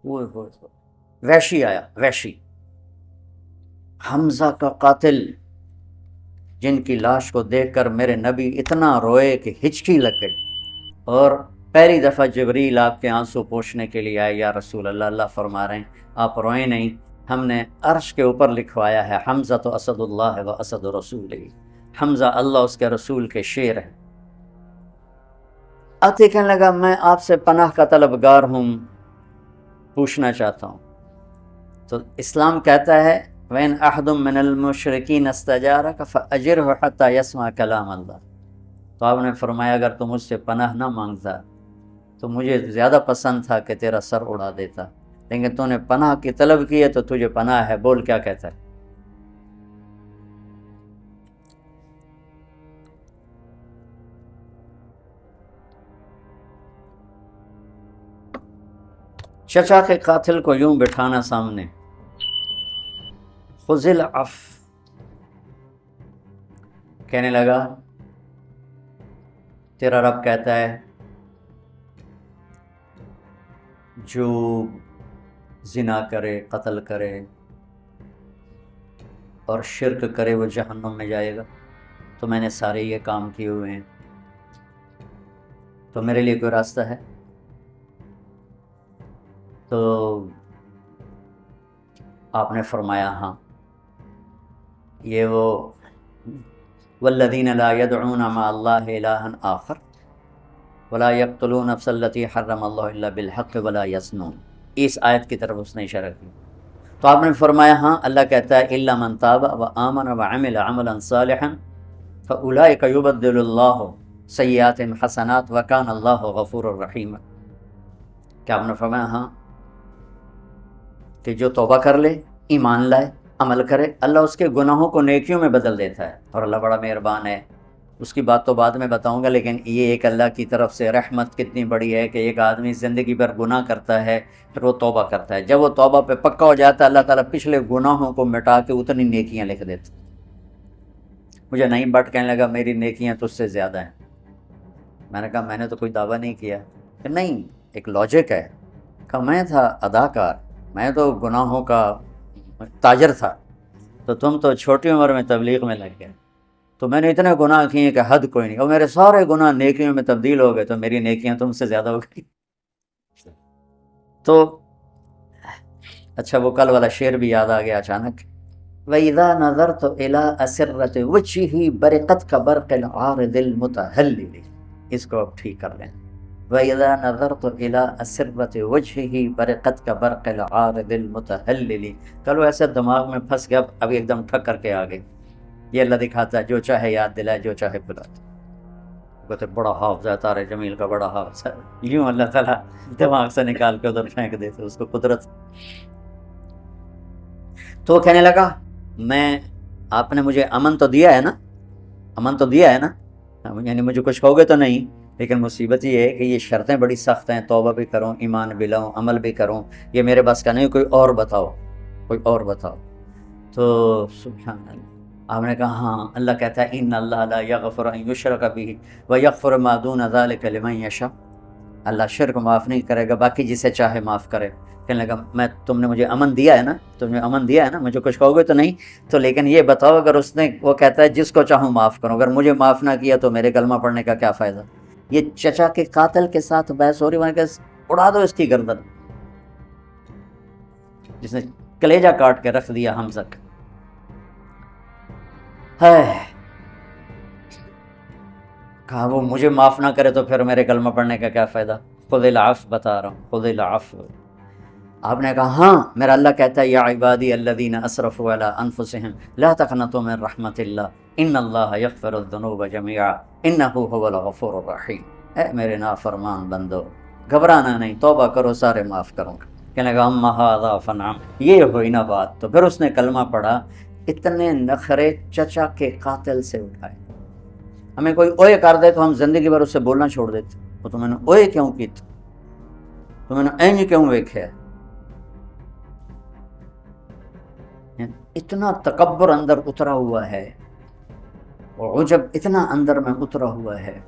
وہ وحشی آیا، وحشی حمزہ کا قاتل، جن کی لاش کو دیکھ کر میرے نبی اتنا روئے کہ ہچکی لگ گئی، اور پہلی دفعہ جبریل آپ کے آنسو پوچھنے کے لیے آئے، یا رسول اللہ، اللہ فرما رہے ہیں آپ روئیں نہیں، ہم نے عرش کے اوپر لکھوایا ہے حمزہ تو اسد اللہ و اسد رسول، حمزہ اللہ اس کے رسول کے شیر ہے۔ آتے کہنے لگا میں آپ سے پناہ کا طلبگار ہوں، پوچھنا چاہتا ہوں۔ تو اسلام کہتا ہے وَإِنْ أَحَدٌ مِّنَ الْمُشْرِكِينَ اسْتَجَارَكَ فَأَجِرْهُ حَتَّى يَسْمَعَ كَلَامَ اللَّهِ۔ تو آپ نے فرمایا اگر تو مجھ سے پناہ نہ مانگتا تو مجھے زیادہ پسند تھا کہ تیرا سر اڑا دیتا، لیکن تو نے پناہ کی طلب کی ہے تو تجھے پناہ ہے، بول کیا کہتا ہے۔ چچا کے قاتل کو یوں بٹھانا سامنے، خذ العفو، کہنے لگا تیرا رب کہتا ہے جو زنا کرے، قتل کرے اور شرک کرے وہ جہنم میں جائے گا، تو میں نے سارے یہ کام کیے ہوئے ہیں، تو میرے لیے کوئی راستہ ہے؟ تو آپ نے فرمایا ہاں، یہ وہ والذین لا يدعون مع اللہ الہا آخر ولا يقتلون النفس التي حرم اللہ الا بالحق ولا يزنون، اس آیت کی طرف اس نے اشارہ کیا۔ تو آپ نے فرمایا ہاں، اللہ کہتا ہے الا من تاب وآمن وعمل عملا صالحا فاولئک یبدل اللہ سیئات حسنات وکان اللہ غفور الرحیم۔ کیا آپ نے فرمایا ہاں کہ جو توبہ کر لے، ایمان لائے، عمل کرے، اللہ اس کے گناہوں کو نیکیوں میں بدل دیتا ہے، اور اللہ بڑا مہربان ہے۔ اس کی بات تو بعد میں بتاؤں گا، لیکن یہ ایک اللہ کی طرف سے رحمت کتنی بڑی ہے کہ ایک آدمی زندگی بھر گناہ کرتا ہے پھر وہ توبہ کرتا ہے، جب وہ توبہ پہ پکا ہو جاتا ہے اللہ تعالیٰ پچھلے گناہوں کو مٹا کے اتنی نیکیاں لکھ دیتا۔ مجھے نعیم بٹ کہنے لگا میری نیکیاں تجھ سے زیادہ ہیں۔ میں نے کہا میں نے تو کوئی دعویٰ نہیں کیا کہ نہیں، ایک لاجک ہے کہ میں تھا اداکار، میں تو گناہوں کا تاجر تھا، تو تم تو چھوٹی عمر میں تبلیغ میں لگ گئے، تو میں نے اتنے گناہ کیے کہ حد کوئی نہیں، اور میرے سارے گناہ نیکیوں میں تبدیل ہو گئے، تو میری نیکیاں تم سے زیادہ ہو گئی۔ تو اچھا وہ کل والا شعر بھی یاد آ گیا اچانک، وَإِذَا نَظَرْتُ إِلَىٰ أَسِرَّةِ وَجْهِهِ بَرِقَتْ كَبَرْقِ الْعَارِضِ الْمُتَهَلِّلِ، اس کو اب ٹھیک کر لیں۔ وَإِذَا نَظَرْتُ إِلَىٰ أَسِرَّةِ وَجْهِهِ بَرِقَتْ كَبَرْقِ الْعَارِضِ الْمُتَهَلِّلِ، کل وہ ایسے دماغ میں پھنس گیا، اب ایک دم ٹھک کر کے آ گئی۔ یہ اللہ دکھاتا ہے جو چاہے یاد دلائے، جو چاہے بلاتا۔ کہتے بڑا حافظ ہے طارق جمیل کا، بڑا حافظ ہے، یوں اللہ تعالیٰ دماغ سے نکال کے ادھر پھینک دیتے، اس کو قدرت۔ تو وہ کہنے لگا میں، آپ نے مجھے امن تو دیا ہے نا، امن تو دیا ہے نا، یعنی مجھے کچھ ہوگے تو نہیں، لیکن مصیبت یہ ہے کہ یہ شرطیں بڑی سخت ہیں، توبہ بھی کروں، ایمان بھی لاؤں، عمل بھی کروں، یہ میرے بس کا نہیں، کوئی اور بتاؤ، کوئی اور بتاؤ۔ تو سبحان اللہ، آپ نے کہا ہاں، اللہ کہتا ہے ان اللہ لا یغفر ان یشرک بہ ویغفر ما دون ذلک لمن یشاء، اللہ شرک معاف نہیں کرے گا، باقی جسے چاہے معاف کرے۔ کہنے لگا میں، تم نے مجھے امن دیا ہے نا، تم نے امن دیا ہے نا، مجھے کچھ کہو گے تو نہیں، تو لیکن یہ بتاؤ اگر اس نے، وہ کہتا ہے جس کو چاہوں معاف کروں، اگر مجھے معاف نہ کیا تو میرے کلمہ پڑھنے کا کیا فائدہ۔ یہ چچا کے قاتل کے ساتھ بحث ہو رہی، میں کہ اڑا دو اس کی گردن، جس نے کلیجہ کاٹ کے رکھ دیا حمزہ کا۔ ہے کہا وہ مجھے معاف نہ کرے تو پھر میرے کلمہ پڑھنے کا کیا فائدہ۔ خذ العفو، بتا رہا ہوں، خذ العفو۔ آپ نے کہا ہاں، میرا اللہ کہتا ہے یا عبادی الذین اسرفوا علی انفسہم لا تقنطوا من رحمت اللہ ان اللہ یغفر الذنوب جميعا انہ هو الغفور الرحیم۔ اے میرے نافرمان بندو، گھبرانا نہیں، توبہ کرو، سارے معاف کروں گا۔ کہنے لگا اما ھذا فنعم، یہ ہوئی نا بات۔ تو پھر اس نے کلمہ پڑھا۔ اتنے نخرے چچا کے قاتل سے اٹھائے۔ ہمیں کوئی اوئے کر دے تو ہم زندگی بھر اس سے بولنا چھوڑ دیتے، وہ تو میں نے اوئے کیوں کی، تو میں نے اینج کیوں ویکھیا۔ اتنا تکبر اندر اترا ہوا ہے، اور عجب اتنا اندر میں اترا ہوا ہے۔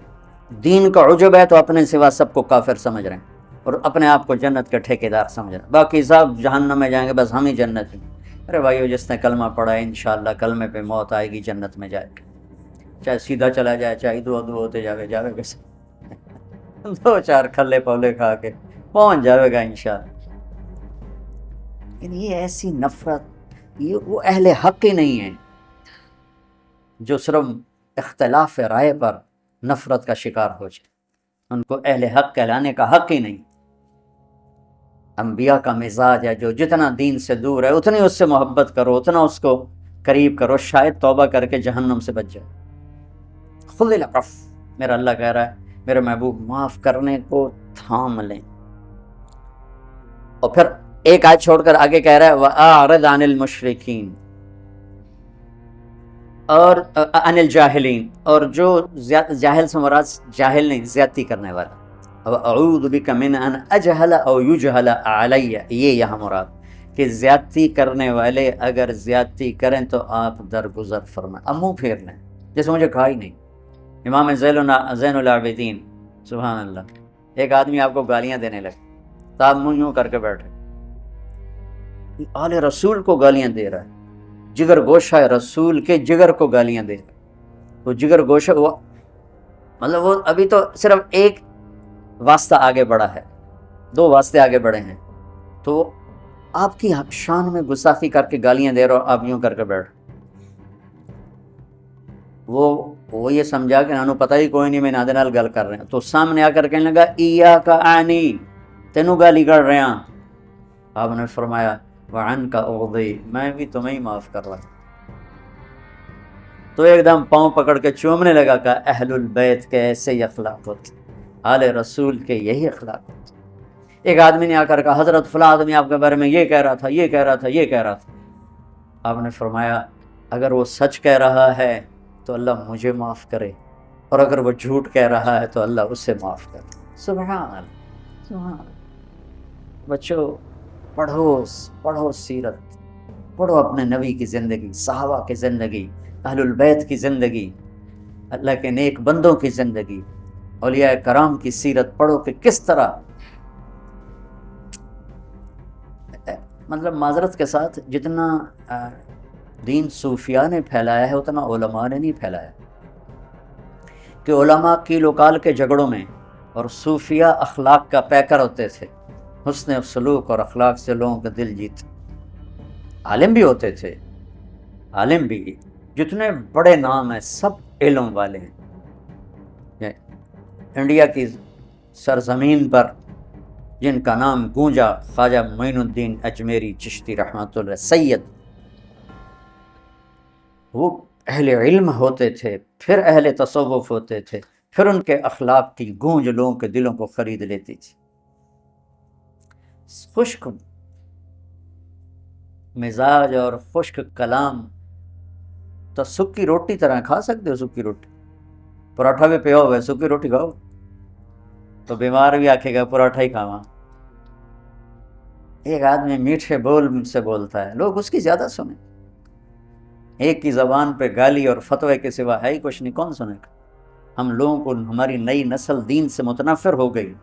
دین کا عجب ہے تو اپنے سوا سب کو کافر سمجھ رہے ہیں، اور اپنے آپ کو جنت کے ٹھیکیدار سمجھنا، باقی سب جہنم میں جائیں گے، بس ہم ہی جنت میں۔ ارے بھائیو، جس نے کلمہ پڑھا ہے انشاءاللہ کلمے پہ موت آئے گی، جنت میں جائے گا، چاہے سیدھا چلا جائے، چاہے دو ہوتے جاوے گا، دو چار کھلے پولے کھا کے پہنچ جاوے گا انشاءاللہ۔ لیکن یہ ایسی نفرت، یہ وہ اہل حق ہی نہیں ہیں جو صرف اختلاف رائے پر نفرت کا شکار ہو جائے، ان کو اہل حق کہلانے کا حق ہی نہیں۔ انبیاء کا مزاج ہے جو جتنا دین سے دور ہے اتنی اس سے محبت کرو، اتنا اس کو قریب کرو، شاید توبہ کر کے جہنم سے بچ جائے۔ خذ العفو، میرا اللہ کہہ رہا ہے میرے محبوب معاف کرنے کو تھام لیں۔ اور پھر ایک آیت چھوڑ کر آگے کہہ رہا ہے وَأَعْرِضْ عَنِ الْمُشْرِكِينَ، اور عن الجاہلین، اور جو جاہل سے مراد جاہل نہیں، زیادتی کرنے والا۔ اعوذ بک من ان اجہل او یجہل علی، یہ یہاں مراد کہ زیادتی کرنے والے اگر زیادتی کریں تو آپ درگزر فرمائیں، اب منہ پھیر لیں جیسے مجھے کہا ہی نہیں۔ امام زین العابدین سبحان اللہ، ایک آدمی آپ کو گالیاں دینے لگے تو آپ منہ یوں کر کے بیٹھے، آل رسول کو گالیاں دے رہا ہے، جگر گوشہ رسول کے جگر کو گالیاں دے رہا ہے، وہ جگر گوشہ وہ مطلب وہ ابھی تو صرف ایک واسطہ آگے بڑھا ہے، دو واسطے آگے بڑھے ہیں، تو آپ کی شان میں گستاخی کر کے گالیاں دے رہا ہو، آپ یوں کر کے بیٹھ، وہ یہ سمجھا کہ انہوں پتہ ہی کوئی نہیں میں نادے نال گل کر رہے ہیں، تو سامنے آ کر کہنے لگا ایاک اعنی، تینوں گالی کر رہے ہیں۔ آپ نے فرمایا وعنک اغضی، میں بھی تمہیں ہی معاف کر رہا ہوں۔ تو ایک دم پاؤں پکڑ کے چومنے لگا کہ اہل البیت کے ایسے ہی اخلاق ہوتے، آل رسول کے یہی اخلاق ہوتے۔ ایک آدمی نے آ کر کہا حضرت فلاں آدمی آپ کے بارے میں یہ کہہ رہا تھا، یہ کہہ رہا تھا، یہ کہہ رہا تھا۔ آپ نے فرمایا اگر وہ سچ کہہ رہا ہے تو اللہ مجھے معاف کرے، اور اگر وہ جھوٹ کہہ رہا ہے تو اللہ اسے معاف کرے۔ سبحان اللہ، سبحان اللہ۔ بچوں پڑھو سیرت، پڑھو اپنے نبی کی زندگی، صحابہ کی زندگی، اہل البیت کی زندگی، اللہ کے نیک بندوں کی زندگی، اولیاء کرام کی سیرت پڑھو کہ کس طرح، مطلب معذرت کے ساتھ جتنا دین صوفیاء نے پھیلایا ہے اتنا علماء نے نہیں پھیلایا، کہ علماء کیل و کال کے جھگڑوں میں اور صوفیاء اخلاق کا پیکر ہوتے تھے، حسن سلوک اور اخلاق سے لوگوں کا دل جیت۔ عالم بھی ہوتے تھے، عالم بھی، جتنے بڑے نام ہیں سب علم والے ہیں۔ انڈیا کی سرزمین پر جن کا نام گونجا، خواجہ معین الدین اجمیری چشتی رحمۃ اللہ سید، وہ اہل علم ہوتے تھے، پھر اہل تصوف ہوتے تھے، پھر ان کے اخلاق کی گونج لوگوں کے دلوں کو خرید لیتی تھی۔ خشک مزاج اور خشک کلام تو سکی روٹی طرح کھا سکتے ہو، سکی روٹی، پراٹھا بھی پیا ہوا ہے، سکی روٹی کھاؤ تو بیمار بھی آکھے گا پراٹھا ہی کھاواں۔ ایک آدمی میٹھے بول سے بولتا ہے، لوگ اس کی زیادہ سنیں، ایک کی زبان پہ گالی اور فتوے کے سوا ہے ہی کچھ نہیں، کون سنے گا؟ ہم لوگوں کو ہماری نئی نسل دین سے متنفر ہو گئی۔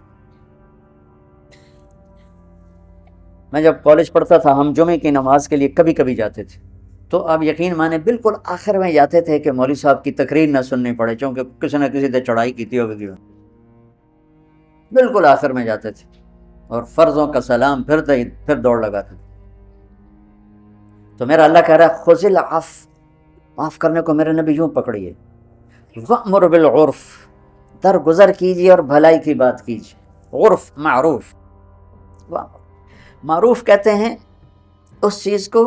میں جب کالج پڑھتا تھا ہم جمعے کی نماز کے لیے کبھی کبھی جاتے تھے، تو آپ یقین مانے بالکل آخر میں جاتے تھے کہ مولوی صاحب کی تقریر نہ سننی پڑے، چونکہ کسی نہ کسی نے چڑھائی کی تھی ہوگی، بالکل آخر میں جاتے تھے، اور فرضوں کا سلام پھر دوڑ لگاتے تھے۔ تو میرا اللہ کہہ رہا ہے خذ العفو، معاف کرنے کو میرے نبی یوں پکڑیے، وامر بالعرف، درگزر کیجیے اور بھلائی کی بات کیجیے، عرف معروف، معروف کہتے ہیں اس چیز کو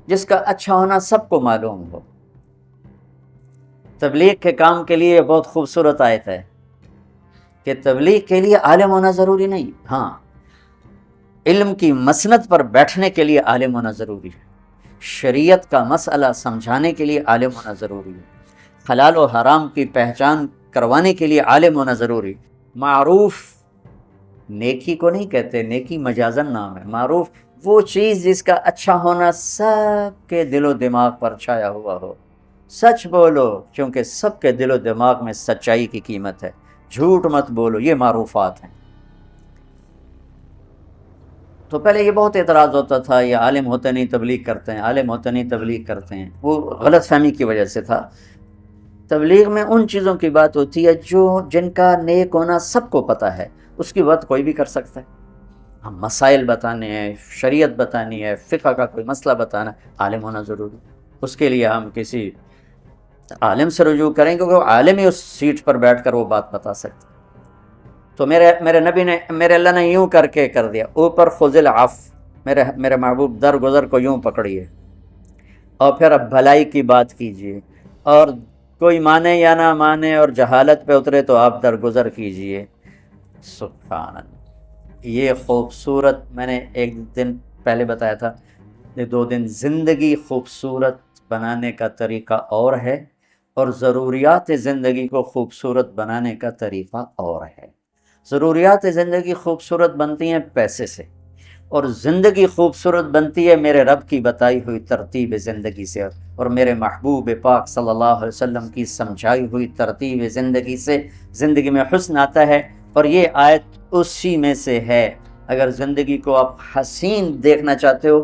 جس کا اچھا ہونا سب کو معلوم ہو۔ تبلیغ کے کام کے لیے بہت خوبصورت آیت ہے کہ تبلیغ کے لیے عالم ہونا ضروری نہیں، ہاں علم کی مسند پر بیٹھنے کے لیے عالم ہونا ضروری ہے، شریعت کا مسئلہ سمجھانے کے لیے عالم ہونا ضروری ہے، حلال و حرام کی پہچان کروانے کے لیے عالم ہونا ضروری ہے۔ معروف نیکی کو نہیں کہتے، نیکی مجازن نام ہے، معروف وہ چیز جس کا اچھا ہونا سب کے دل و دماغ پر چھایا ہوا ہو۔ سچ بولو کیونکہ سب کے دل و دماغ میں سچائی کی قیمت ہے، جھوٹ مت بولو، یہ معروفات ہیں۔ تو پہلے یہ بہت اعتراض ہوتا تھا، یہ عالم ہوتے نہیں تبلیغ کرتے ہیں، عالم ہوتے نہیں تبلیغ کرتے ہیں، وہ غلط فہمی کی وجہ سے تھا۔ تبلیغ میں ان چیزوں کی بات ہوتی ہے جن کا نیک ہونا سب کو پتہ ہے، اس کی بات کوئی بھی کر سکتا ہے۔ ہم مسائل بتانے ہیں، شریعت بتانی ہے، فقہ کا کوئی مسئلہ بتانا، عالم ہونا ضروری۔ اس کے لیے ہم کسی عالم سے رجوع کریں گے، کیونکہ عالم ہی اس سیٹ پر بیٹھ کر وہ بات بتا سکتے۔ تو میرے نبی نے، میرے اللہ نے یوں کر کے کر دیا، اوپر خذ العفو، میرے محبوب درگزر کو یوں پکڑیے، اور پھر اب بھلائی کی بات کیجیے، اور کوئی مانے یا نہ مانے اور جہالت پہ اترے تو آپ درگزر کیجیے۔ سبحان اللہ، یہ خوبصورت، میں نے ایک دن پہلے بتایا تھا، یہ 2 دن زندگی خوبصورت بنانے کا طریقہ اور ہے، اور ضروریات زندگی کو خوبصورت بنانے کا طریقہ اور ہے۔ ضروریات زندگی خوبصورت بنتی ہیں پیسے سے، اور زندگی خوبصورت بنتی ہے میرے رب کی بتائی ہوئی ترتیب زندگی سے، اور میرے محبوب پاک صلی اللہ علیہ وسلم کی سمجھائی ہوئی ترتیب زندگی سے زندگی میں حسن آتا ہے، اور یہ آیت اسی میں سے ہے۔ اگر زندگی کو آپ حسین دیکھنا چاہتے ہو،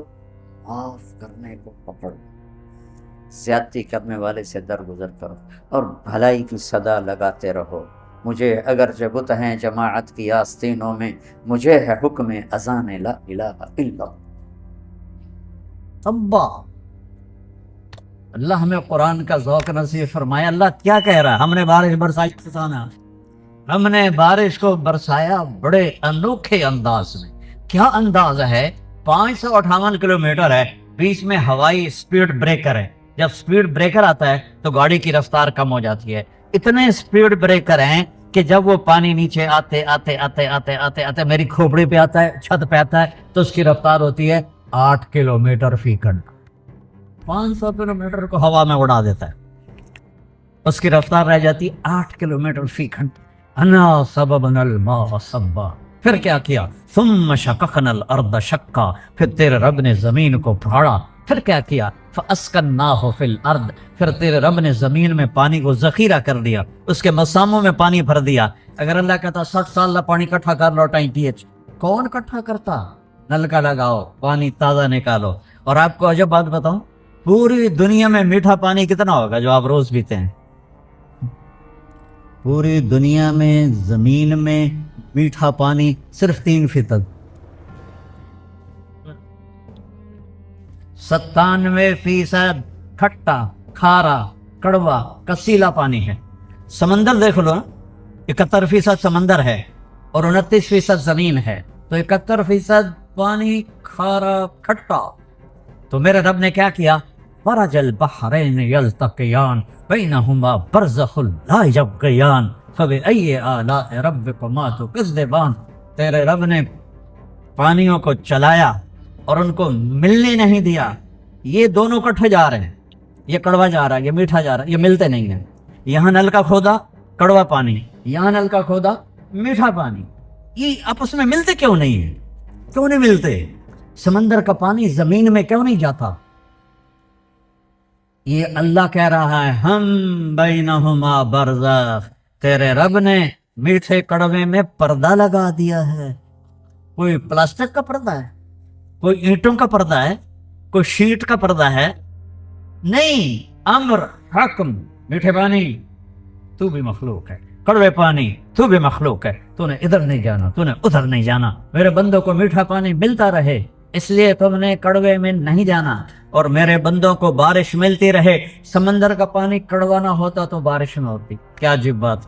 معاف کرنے کو پکڑو، زیادتی کرنے والے سے درگزر کرو، اور بھلائی کی صدا لگاتے رہو۔ مجھے اگر جبت ہیں جماعت کی آستینوں میں، مجھے ہے حکم اذان لا الہ الا اللہ۔ ابا اللہ ہمیں قرآن کا ذوق نصیب فرمایا۔ اللہ کیا کہہ رہا ہے؟ ہم نے بارش برسائی، ہم نے بارش کو برسایا بڑے انوکھے انداز میں۔ کیا انداز ہے؟ 558 کلومیٹر ہے، بیچ میں ہوائی سپیڈ بریکر ہے۔ جب سپیڈ بریکر آتا ہے تو گاڑی کی رفتار کم ہو جاتی ہے۔ اتنے سپیڈ بریکر ہیں کہ جب وہ پانی نیچے آتے آتے آتے آتے آتے آتے میری کھوپڑی پہ آتا ہے، چھت پہ آتا ہے، تو اس کی رفتار ہوتی ہے 8 کلومیٹر فی گھنٹہ۔ 500 کلومیٹر کو ہوا میں اڑا دیتا ہے، اس کی رفتار رہ جاتی 8 کلومیٹر فی گھنٹہ۔ انا سببنا الماء صبا، پھر کیا کیا؟ ثم شققنا الارض شقا، پھر تیرے رب نے زمین کو پھاڑا، پھر کیا کیا؟ فاسکناہ فی الارض، پھر تیرے رب نے زمین میں پانی کو ذخیرہ کر دیا، اس کے مساموں میں پانی بھر دیا۔ اگر اللہ کہتا 60 سال کا پانی اکٹھا کر لو ٹینکی، کون اکٹھا کرتا؟ نل کا لگاؤ، پانی تازہ نکالو۔ اور آپ کو عجب بات بتاؤں، پوری دنیا میں میٹھا پانی کتنا ہوگا جو آپ روز پیتے ہیں؟ پوری دنیا میں زمین میں میٹھا پانی صرف 3%، 97% کھٹا، کھارا، کڑوا، کسیلا پانی ہے۔ سمندر دیکھ لو، 71% سمندر ہے اور 29% زمین ہے، تو 71% پانی کھارا کھٹا۔ تو میرے رب نے کیا کیا؟ مرج البحرین یلتقیان بینہما برزخ لا یبغیان فبأی آلاء ربکما تکذبان۔ تیرے رب نے پانیوں کو چلایا اور ان کو ملنے نہیں دیا۔ یہ دونوں کٹھے جا رہے ہیں، یہ کڑوا جا رہا ہے، یہ میٹھا جا رہا ہے، یہ ملتے نہیں ہیں۔ یہاں نل کا کھودا کڑوا پانی، یہاں نل کا کھودا میٹھا پانی، یہ آپس میں ملتے کیوں نہیں ہیں؟ کیوں نہیں ملتے؟ سمندر کا پانی زمین میں کیوں نہیں جاتا؟ یہ اللہ کہہ رہا ہے ہم بینہما برزخ، تیرے رب نے میٹھے کڑوے میں پردہ لگا دیا ہے۔ کوئی پلاسٹک کا پردہ ہے، کوئی اینٹوں کا پردہ ہے، کوئی شیٹ کا پردہ ہے؟ نہیں، امر حکم۔ میٹھے پانی تو بھی مخلوق ہے، کڑوے پانی تو بھی مخلوق ہے، تو نے ادھر نہیں جانا، تو نے ادھر نہیں جانا۔ میرے بندوں کو میٹھا پانی ملتا رہے، اس لیے تم نے کڑوے میں نہیں جانا، اور میرے بندوں کو بارش ملتی رہے۔ سمندر کا پانی کڑوا نہ ہوتا تو بارش نہ ہوتی۔ کیا عجیب بات!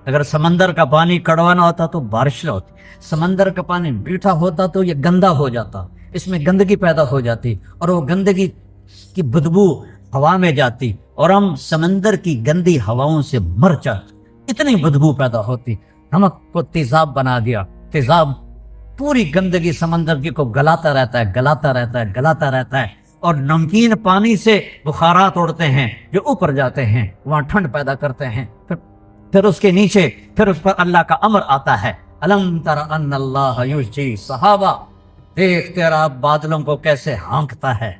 اگر سمندر کا پانی کڑوا نہ ہوتا تو بارش نہ ہوتی، سمندر کا پانی میٹھا ہوتا تو یہ گندا ہو جاتا، اس میں گندگی پیدا ہو جاتی، اور وہ گندگی کی بدبو ہوا میں جاتی، اور ہم سمندر کی گندی ہواؤں سے مر جاتے، اتنی بدبو پیدا ہوتی۔ نمک کو تیزاب بنا دیا، تیزاب پوری گندگی سمندر کی کو گلاتا رہتا ہے، گلاتا رہتا ہے، گلاتا رہتا ہے، اور نمکین پانی سے بخارات اڑتے ہیں جو اوپر جاتے ہیں، وہاں ٹھنڈ پیدا کرتے ہیں۔ پھر اس کے نیچے پھر اس پر اللہ کا امر آتا ہے، الم تر ان اللہ یسجی صحابہ، دیکھ تیرا بادلوں کو کیسے ہانکتا ہے۔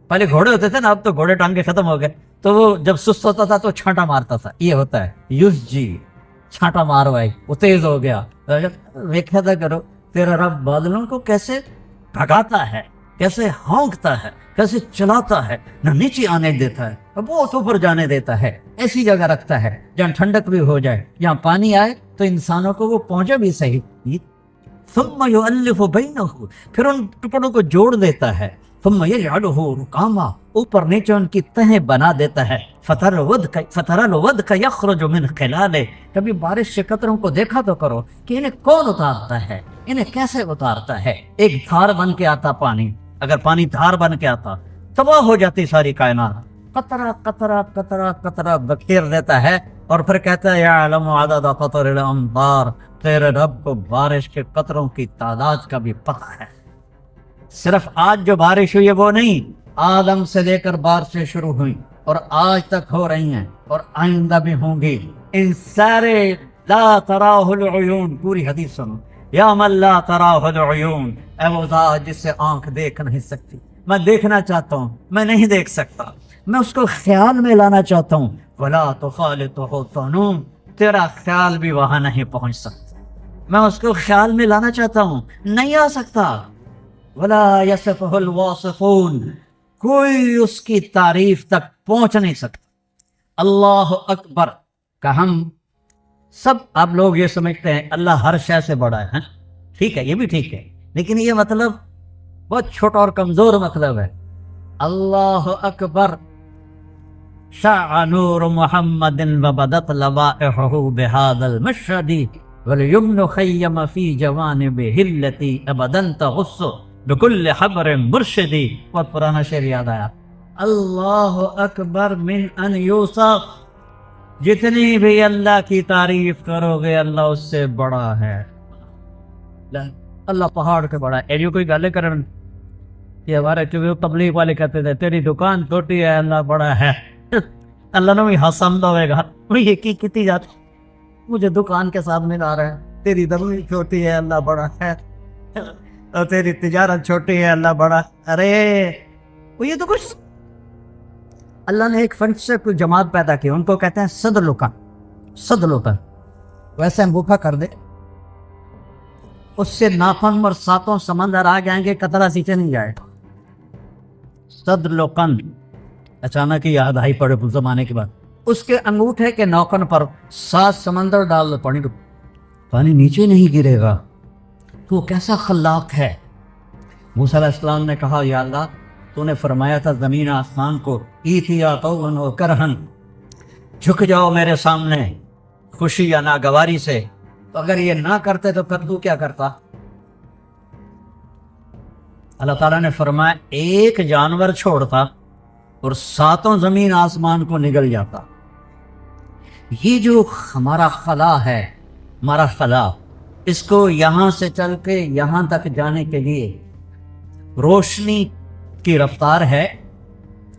پہلے گھوڑے ہوتے تھے نا، اب تو گھوڑے ٹانگے ختم ہو گئے، تو وہ جب سست ہوتا تھا تو چھانٹا مارتا تھا، یہ ہوتا ہے یسجی، چھانٹا مارو ہے، وہ تیز ہو گیا۔ ویکھا تھا کرو تیرا رب بادلوں کو کیسے بھگاتا ہے، کیسے ہونکتا ہے، کیسے چلاتا ہے، نہ نیچے آنے دیتا ہے اور بہت اوپر جانے دیتا ہے، ایسی جگہ رکھتا ہے جہاں ٹھنڈک بھی ہو جائے، جہاں پانی آئے تو انسانوں کو وہ پہنچے بھی صحیح۔ ثم یؤلف بینہ، پھر ان ٹکڑوں کو جوڑ دیتا ہے، ثم یجعلہ رکاما، اوپر نیچے ان کی تہیں بنا دیتا ہے، فتر الودق یخرج من خلالہ، کبھی بارش کے قطروں کو دیکھا تو کرو کہ انہیں کون اتارتا ہے، انہیں کیسے اتارتا ہے۔ ایک دھار بن کے آتا پانی، اگر پانی دھار بن کے آتا تباہ ہو جاتی ساری کائنات، قطرہ قطرہ قطرہ قطرہ بکھیر دیتا ہے اور پھر کہتا ہے یعلم عدد قطر الامطار، تیرے رب کو بارش کے قطروں کی تعداد کا بھی پتہ ہے۔ صرف آج جو بارش ہوئی ہے وہ نہیں، آدم سے لے کر بارشیں شروع ہوئی اور آج تک ہو رہی ہیں اور آئندہ بھی ہوں گی، ان سارے لا تراہ العیون، پوری حدیث سنو، یا من لا تراہ العیون، اے وہ ذات جس سے آنکھ دیکھ نہیں سکتی، میں دیکھنا چاہتا ہوں میں نہیں دیکھ سکتا، میں اس کو خیال میں لانا چاہتا ہوں، ولا تخالطہ ظنون، تیرا خیال بھی وہاں نہیں پہنچ سکتا، میں اس کو خیال میں لانا چاہتا ہوں نہیں آ سکتا، ولا یصفہ الواصفون، کوئی اس کی تعریف تک پہنچ نہیں سکتا۔ اللہ اکبر کا ہم سب آپ لوگ یہ سمجھتے ہیں اللہ ہر شے سے بڑا ہے، ٹھیک ہے، یہ بھی ٹھیک ہے، لیکن یہ مطلب بہت چھوٹا اور کمزور مطلب ہے۔ اللہ اکبر شع نور محمد وبدت لوائحہ بهذا المشهد واليمن خیم فی جوانبہ التی ابدا تغص بكل حبر مرشد، بہت پرانا شعر یاد آیا، اللہ اکبر من ان یوصف، جتنی بھی اللہ کی تعریف کرو گے اللہ اس سے بڑا ہے، اللہ پہاڑ کے بڑا ہے۔ یہ کوئی گل کرن یہ ہمارے چونکہ تبلیغ والے کہتے تھے تیری دکان چھوٹی ہے اللہ بڑا ہے، اللہ نے بھی ہنسمدا ہوئے گا یہ کی کیتی جاتی، مجھے دکان کے سامنے آ رہا ہے، تیری دکان چھوٹی ہے اللہ بڑا ہے، اور تیری تجارت چھوٹی ہے اللہ بڑا، ارے وہ یہ تو کچھ اللہ نے ایک فنڈ سے کوئی جماعت پیدا کی، ان کو کہتے ہیں صد لوکن، ویسے انگوٹھا کر دے اس سے ناخن اور ساتوں سمندر آ جائیں گے، قطرہ سیچے نہیں جائے، صد لوکن، اچانک ہی یاد آئی پڑے اس زمانے کے بعد، اس کے انگوٹھے کے نوکن پر 7 سمندر ڈال دو، پانی نیچے نہیں گرے گا، تو کیسا خلاق ہے۔ موسیٰ علیہ السلام نے کہا یا اللہ تو نے فرمایا تھا زمین آسمان کو ایتیا طوعاً و کرہن، جھک جاؤ میرے سامنے خوشی یا ناگواری سے، تو اگر یہ نہ کرتے تو پھر تو کیا کرتا؟ اللہ تعالیٰ نے فرمایا ایک جانور چھوڑتا اور 7 زمین آسمان کو نگل جاتا۔ یہ جو ہمارا خلا ہے، ہمارا خلا، اس کو یہاں سے چل کے یہاں تک جانے کے لیے روشنی کی رفتار ہے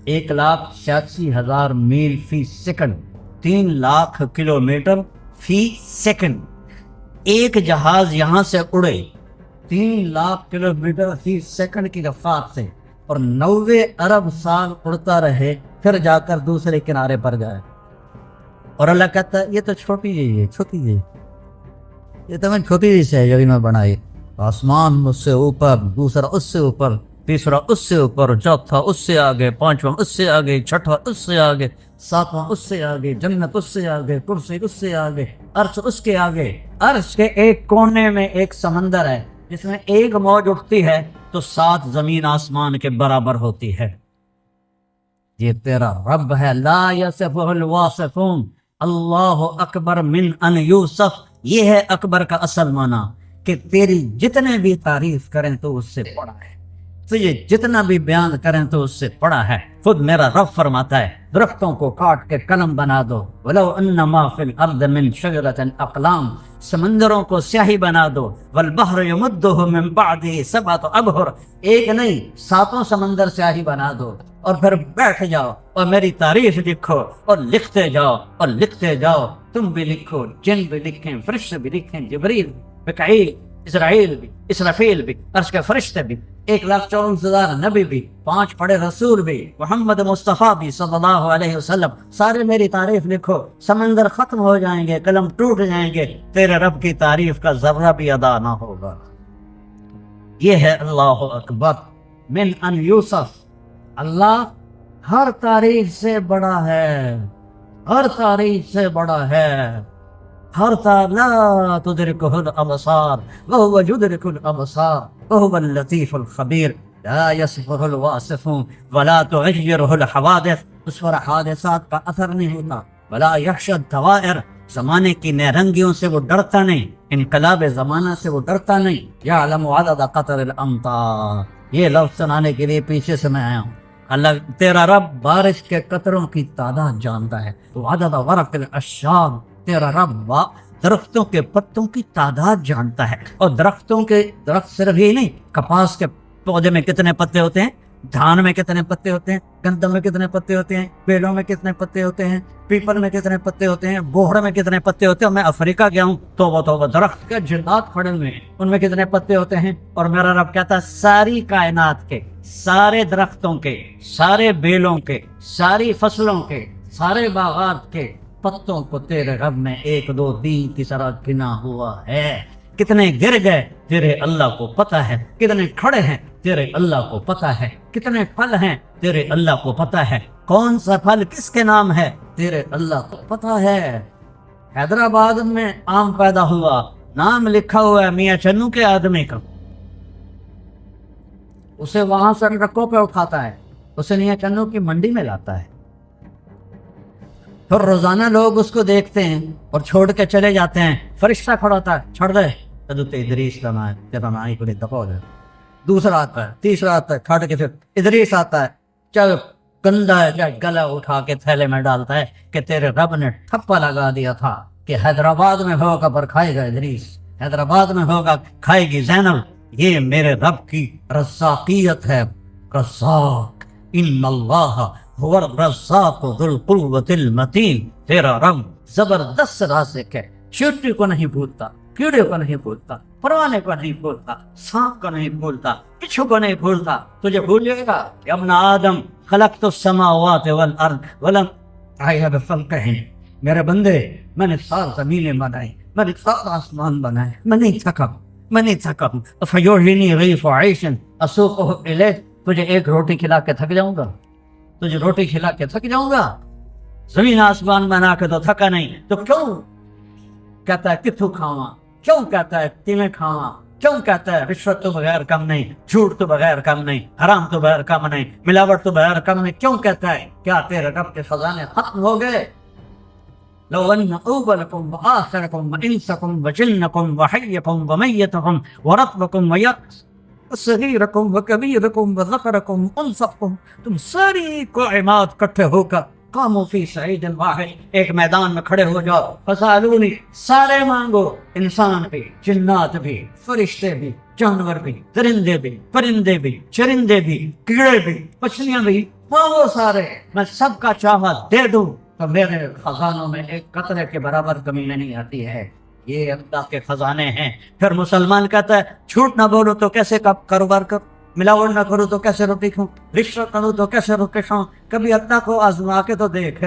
1,86,000 میل فی سیکنڈ، 3 لاکھ کلومیٹر فی سیکنڈ۔ ایک جہاز یہاں سے اڑے 3 لاکھ کلومیٹر فی سیکنڈ کی رفتار سے اور 90 ارب سال اڑتا رہے، پھر جا کر دوسرے کنارے پر جائے، اور اللہ کہتا ہے یہ تو چھوٹی جی ہے، چھوٹی جی، یہ تو میں چھوٹی جی سے ہے جو میں بنائی، آسمان اس سے اوپر، دوسرا اس سے اوپر، تیسرا اس سے اوپر، چوتھا اس سے آگے، 5واں اس سے آگے، 6واں اس سے آگے، 7واں اس سے آگے، جنت اس سے آگے، کرسی اس سے آگے، عرش اس کے آگے، عرش کے ایک کونے میں ایک سمندر ہے جس میں ایک موج اٹھتی ہے تو 7 زمین آسمان کے برابر ہوتی ہے۔ یہ تیرا رب ہے، لا یصفہ الواصفون، اللہ اکبر من ان یوصف، یہ ہے اکبر کا اصل معنی کہ تیری جتنے بھی تعریف کریں تو اس سے بڑا ہے، تجھے جتنا بھی بیان کریں تو اس سے بڑا ہے۔ خود میرا رب فرماتا ہے درختوں کو کاٹ کے قلم بنا دو، وَلَوْ أَنَّ مَا فِي الْأَرْضِ مِنْ شَجَرَةٍ أَقْلَامٍ، سمندروں کو سیاہی بنا دو، وَالْبَحْرُ يَمُدُّهُ مِنْ بَعْدِهِ سَبْعَةُ أَبْحُرٍ، ایک نہیں 7 سمندر سیاہی بنا دو، اور پھر بیٹھ جاؤ اور میری تعریف لکھو اور لکھتے جاؤ اور لکھتے جاؤ، تم بھی لکھو، جن بھی لکھیں، فرشتے بھی لکھیں، جبریل، میکائیل، اسرائیل بھی، اسرافیل بھی، عرش کے فرشتے بھی، 1,54,000 نبی بھی، 5 بڑے رسول بھی، محمد مصطفیٰ بھی صلی اللہ علیہ وسلم، سارے میری تعریف لکھو، سمندر ختم ہو جائیں گے، قلم ٹوٹ جائیں گے، تیرے رب کی تعریف کا ذرہ بھی ادا نہ ہوگا۔ یہ ہے اللہ اکبر من ان یوسف. اللہ ہر تعریف سے بڑا ہے، ہر تعریف سے بڑا ہے. ہر لا تدرکہ الابصار وهو يدرك الابصار وهو اللطیف الخبیر. لا يصفه الواصفون ولا تغيره الحوادث. اس پر حادثات کا اثر نہیں ہوتا. ولا يخشى الدوائر. زمانے کی نیرنگیوں سے وہ ڈرتا نہیں، انقلاب زمانہ سے وہ ڈرتا نہیں. یعلم عدد قطر الامطار. یہ لفظ سنانے کے لیے پیچھے سے میں آیا ہوں. اللہ تیرا رب بارش کے قطروں کی تعداد جانتا ہے. تو عدد ورق الاشجار. تیرا رب درختوں کے پتوں کی تعداد جانتا ہے. اور درخت صرف یہ نہیں، کپاس کے پودے میں کتنے پتے ہوتے ہیں، دھان میں کتنے پتے ہوتے ہیں، گندم میں کتنے پتے ہوتے ہیں، بیلوں میں کتنے پتے ہوتے ہیں، پیپل میں کتنے پتے ہوتے ہیں، بوہڑ میں کتنے پتے ہوتے ہیں. میں افریقہ گیا ہوں تو وہ درخت کے جنات کھڑے ہوئے ہیں، ان میں کتنے پتے ہوتے ہیں. اور میرا رب کہتا ہے ساری کائنات کے، سارے درختوں کے، سارے بیلوں کے، ساری فصلوں کے، سارے باغات کے پتوں کو تیرے رب نے 1 2 3 کی طرح گنا ہوا ہے. کتنے گر گئے تیرے اللہ کو پتہ ہے، کتنے کھڑے ہیں تیرے اللہ کو پتہ ہے، کتنے پھل ہیں تیرے اللہ کو پتہ ہے، کون سا پھل کس کے نام ہے تیرے اللہ کو پتہ ہے. حیدرآباد میں آم پیدا ہوا، نام لکھا ہوا ہے میاں چنو کے آدمی کا. اسے وہاں سے ٹرکوں پہ اٹھاتا ہے، اسے میاں چنو کی منڈی میں لاتا ہے. پھر روزانہ لوگ اس کو دیکھتے ہیں اور چھوڑ کے چلے جاتے ہیں. فرشتہ کھڑا ہوتا ہے، چھوڑ دے حضرت ادریس کا نام ہے، تیرا نام ہی بڑی دفعہ ہو جائے. دوسرا آتا ہے، تیسرا آتا ہے، کھڑ کے پھر ادریس آتا ہے، چل گندا ہے چل گلا اٹھا کے تھیلے میں ڈالتا ہے کہ تیرے رب نے ٹھپا لگا دیا تھا کہ حیدرآباد میں ہوگا پر کھائے گا ادریس، حیدرآباد میں ہوگا کھائے گی زینب. یہ میرے رب کی رزاقیت ہے. رزاق ان اللہ هو الرزاق ذو القوة المتین. تیرا رب زبردست رازق ہے، چیونٹی کو نہیں بھولتا، کیڑے کو نہیں بھولتا، پروانے کو نہیں بھولتا، سانپ کو نہیں بھولتا، کچھ کو نہیں بھولتا. تجھے بھولے گا یا ابن آدم خلقت السماوات والارض ولم اعی بخلقہن. میرے بندے میں نے 7 زمینیں بنائی، میں نے 7 آسمان بنائے، میں نہیں تھکا. فیوحینی غیف عیشن اسوقہ الیک. تجھے ایک روٹی کھلا کے تھک جاؤں گا، تجھے روٹی کھلا کے تھک جاؤں گا. زمین آسمان بنا کے تو تھکا نہیں، تو کیوں کہتا ہے کتھو کھاواں، کیوں کہتا ہے تیمیں کھاواں، کیوں کہتا ہے رشوت تو بغیر کم نہیں، جھوٹ تو بغیر کم نہیں، حرام تو بغیر کم نہیں، ملاوٹ تو بغیر کم نہیں. کیوں کہتا ہے؟ کیا تیرے رب کے خزانے ختم ہو گئے؟ لو ان اولکم وآخرکم وانسکم وجنکم وحیکم ومیتکم ورطبکم صغیرکم وکبیرکم وذکرکم انثاکم. تم ساری کائنات کٹھے ہو کر قاموا فی صعید واحد، ایک میدان میں کھڑے ہو جاؤ. فسالونی، سارے مانگو، انسان بھی، جنات بھی، فرشتے بھی، جانور بھی، درندے بھی، پرندے بھی، چرندے بھی، کیڑے بھی، مچھلیاں بھی، مانگو سارے، میں سب کا چاہا دے دوں تو میرے خزانوں میں ایک قطرے کے برابر کمی نہیں آتی ہے. یہ اللہ کے خزانے ہیں. پھر مسلمان کہتا ہے جھوٹ نہ بولو تو کیسے کاروبار کرو، ملاوٹ نہ کرو تو کیسے روٹی کھاؤں، رشوت نہ دو تو کیسے روٹی کھاؤں. کبھی اللہ کو آزما کے تو دیکھ.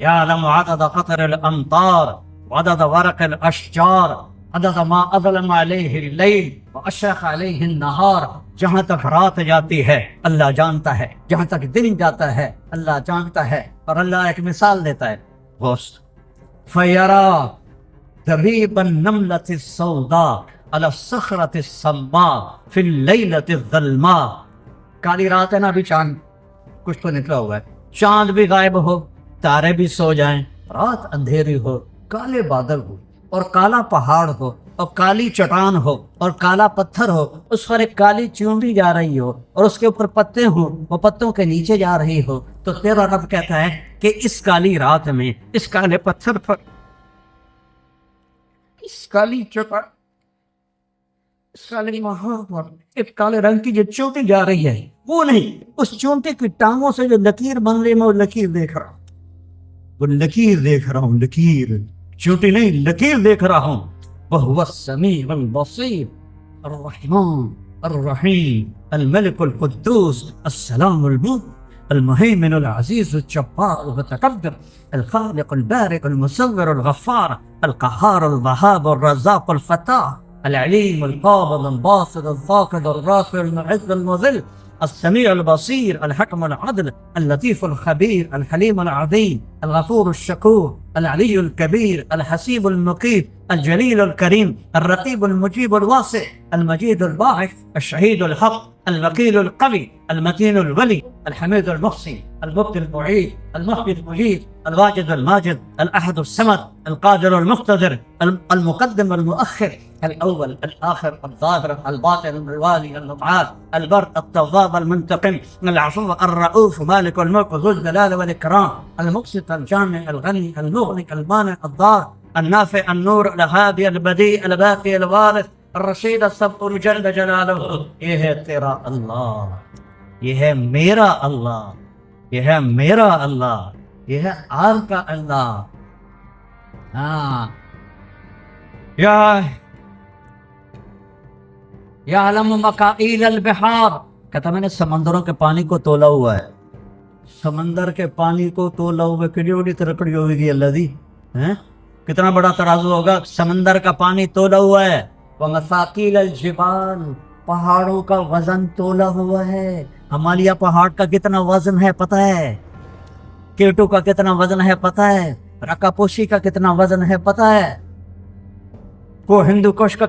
یعلم عدد قطر الامطار وعدد ورق الاشجار عدد ما اظلم علیہ اللیل واشرق علیہ النہار. جہاں تک رات جاتی ہے اللہ جانتا ہے، جہاں تک دن جاتا ہے اللہ جانتا ہے. اور اللہ ایک مثال دیتا ہے، گوشت. فیرا دبیب النملة السوداء على الصخرة الصماء في الليلة الظلماء. کالی رات ہے نا، ابھی چاند کچھ تو نکلا ہوا ہے، چاند بھی غائب ہو، تارے بھی سو جائیں، رات اندھیری ہو، کالے بادل ہو اور کالا پہاڑ ہو اور کالی چٹان ہو اور کالا پتھر ہو، اس پر ایک کالی چونٹی جا رہی ہو اور اس کے اوپر پتے ہوں، وہ پتوں کے نیچے جا رہی ہو. تو تیرا رب کہتا ہے کہ اس کالی رات میں، اس کالے پتھر پر، اس کالی چٹان، اس کالے پہاڑ پر ایک کالے رنگ کی جو چونٹی جا رہی ہے، وہ نہیں، اس چونٹی کی ٹانگوں سے جو لکیر بن رہی ہے، میں وہ لکیر دیکھ رہا ہوں، وہ لکیر دیکھ رہا ہوں، لکیر، چونٹی نہیں، لکیر دیکھ رہا ہوں. وهو السميع البصير الرحمن الرحيم الملك القدوس السلام المؤمن المهيمن العزيز الجبار المتكبر الخالق البارئ المصور الغفار القهار الوهاب الرزاق الفتاح العليم القابض الباسط الخافض الرافع المعز المذل السميع البصير الحكم العدل اللطيف الخبير الحليم العظيم الغفور الشكور العلي الكبير الحسيب المقيت الجليل الكريم الرقيب المجيب الواسع المجيد الباعث الشهيد الحق الوكيل القوي المتين الولي الحميد المحصي المبدي المعيد المحيي المجيد الواجد الماجد الأحد الصمد القادر المقتدر المقدم المؤخر الأول الآخر الظاهر الباطن الوالي المتعال البر التواب المنتقم العفو الرؤوف مالك الملك ذو الجلال والإكرام المقسط الجامع الغني المغني المانع الضار النافع النور الهادي البديع الباقي الوارث الرشید الصبر جل جلالہ. یہ ہے تیرا اللہ، یہ ہے میرا اللہ، یہ ہے میرا اللہ، یہ ہے آپ کا اللہ. ہاں یعلم مکائل البحار، کہتا میں نے سمندروں کے پانی کو تولا ہوا ہے. سمندر کے پانی کو تولا ہوا کڑی بڑی ترکڑی ہوگی اللہ دی، کتنا بڑا ترازو ہوگا. سمندر کا پانی تولا ہوا ہے. ومثاقیل الجبال، پہاڑوں کا وزن تولا ہوا ہے. ہمالیہ پہاڑ کا کتنا وزن ہے پتہ ہے؟ کیٹو کا کتنا وزن ہے پتہ ہے؟ رکا پوشی کا کتنا وزن ہے پتہ ہے؟ کو ہندو کش کا